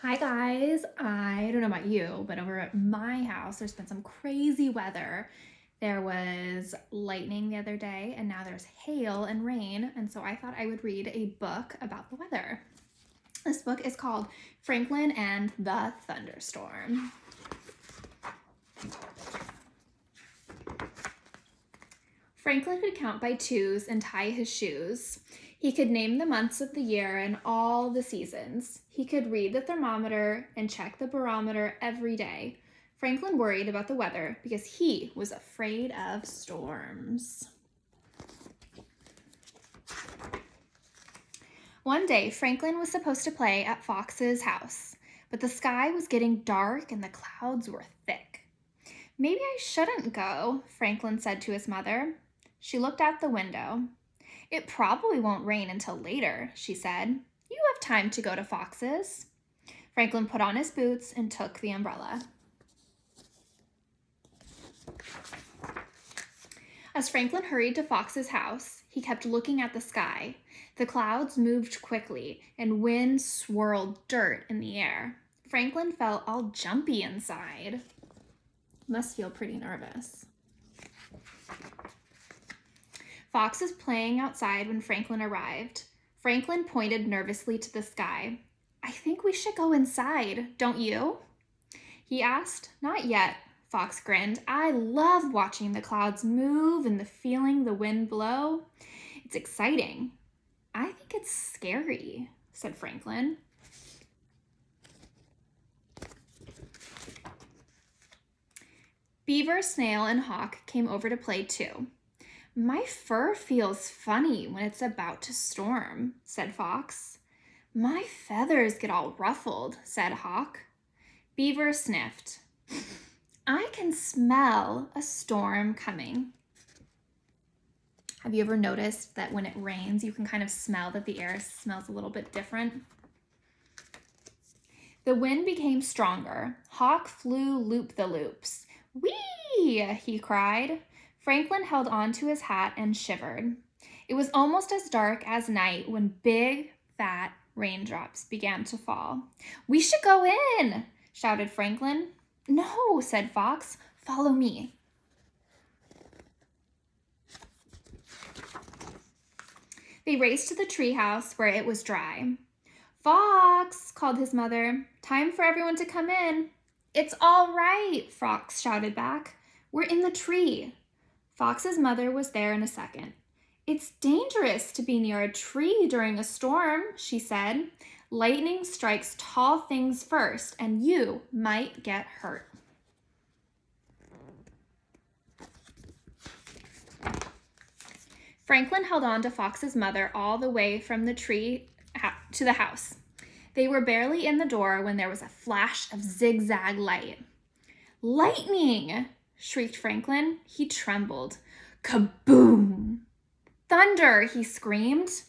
Hi guys, I don't know about you, but over at my house, there's been some crazy weather. There was lightning the other day, and now there's hail and rain, and so I thought I would read a book about the weather. This book is called Franklin and the Thunderstorm. Franklin could count by twos and tie his shoes. He could name the months of the year and all the seasons. He could read the thermometer and check the barometer every day. Franklin worried about the weather because he was afraid of storms. One day, Franklin was supposed to play at Fox's house, but the sky was getting dark and the clouds were thick. "Maybe I shouldn't go," Franklin said to his mother. She looked out the window. "It probably won't rain until later," she said. "You have time to go to Fox's." Franklin put on his boots and took the umbrella. As Franklin hurried to Fox's house, he kept looking at the sky. The clouds moved quickly, and wind swirled dirt in the air. Franklin felt all jumpy inside. Must feel pretty nervous. Fox was playing outside when Franklin arrived. Franklin pointed nervously to the sky. "I think we should go inside, don't you?" he asked. "Not yet," Fox grinned. "I love watching the clouds move and feeling the wind blow. It's exciting." "I think it's scary," said Franklin. Beaver, Snail, and Hawk came over to play too. "My fur feels funny when it's about to storm," said Fox. "My feathers get all ruffled," said Hawk. Beaver sniffed. "I can smell a storm coming." Have you ever noticed that when it rains, you can kind of smell that the air smells a little bit different? The wind became stronger. Hawk flew loop-the-loops. "Whee!" he cried. Franklin held on to his hat and shivered. It was almost as dark as night when big, fat raindrops began to fall. "We should go in!" shouted Franklin. "No," said Fox. "Follow me." They raced to the treehouse where it was dry. "Fox," called his mother, "time for everyone to come in." "It's all right," Fox shouted back. "We're in the tree." Fox's mother was there in a second. "It's dangerous to be near a tree during a storm," she said. "Lightning strikes tall things first, and you might get hurt." Franklin held on to Fox's mother all the way from the tree to the house. They were barely in the door when there was a flash of zigzag light. "Lightning!" shrieked Franklin. He trembled. "Kaboom!" "Thunder!" he screamed.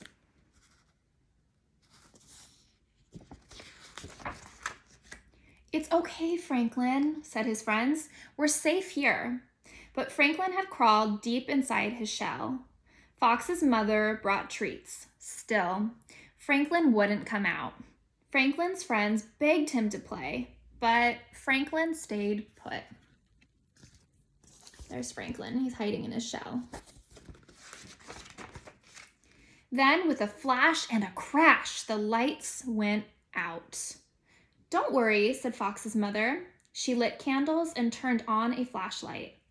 "It's okay, Franklin," said his friends. "We're safe here." But Franklin had crawled deep inside his shell. Fox's mother brought treats. Still, Franklin wouldn't come out. Franklin's friends begged him to play, but Franklin stayed put. There's Franklin. He's hiding in his shell. Then, with a flash and a crash, the lights went out. "Don't worry," said Fox's mother. She lit candles and turned on a flashlight.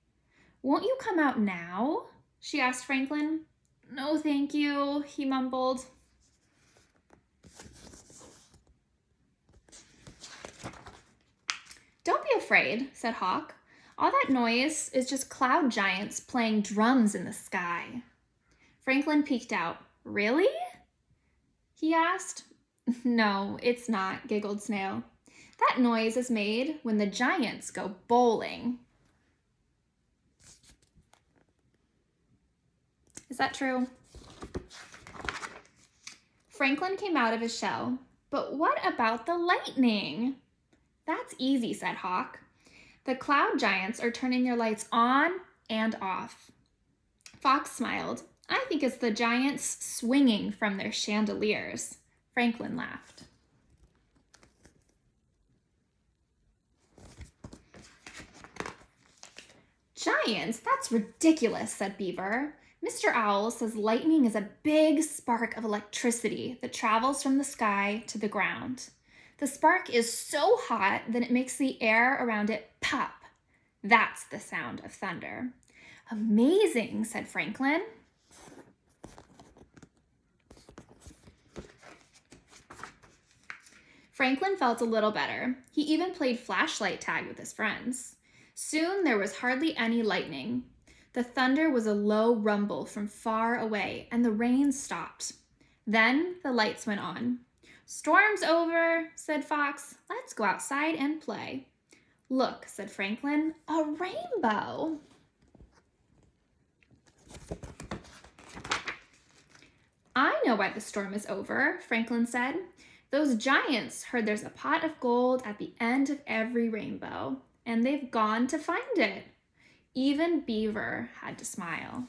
"Won't you come out now?" she asked Franklin. "No, thank you," he mumbled. "Don't be afraid," said Hawk. "All that noise is just cloud giants playing drums in the sky." Franklin peeked out. "Really?" he asked. "No, it's not," giggled Snail. "That noise is made when the giants go bowling." Is that true? Franklin came out of his shell. "But what about the lightning?" "That's easy," said Hawk. "The cloud giants are turning their lights on and off." Fox smiled. "I think it's the giants swinging from their chandeliers." Franklin laughed. Giants? That's ridiculous, said Beaver. Mr. Owl says lightning is a big spark of electricity that travels from the sky to the ground. The spark is so hot that it makes the air around it pop. That's the sound of thunder. Amazing, said Franklin. Franklin felt a little better. He even played flashlight tag with his friends. Soon there was hardly any lightning. The thunder was a low rumble from far away, and the rain stopped. Then the lights went on. Storm's over, said Fox. Let's go outside and play. Look, said Franklin, a rainbow. I know why the storm is over, Franklin said. Those giants heard there's a pot of gold at the end of every rainbow, and they've gone to find it. Even Beaver had to smile.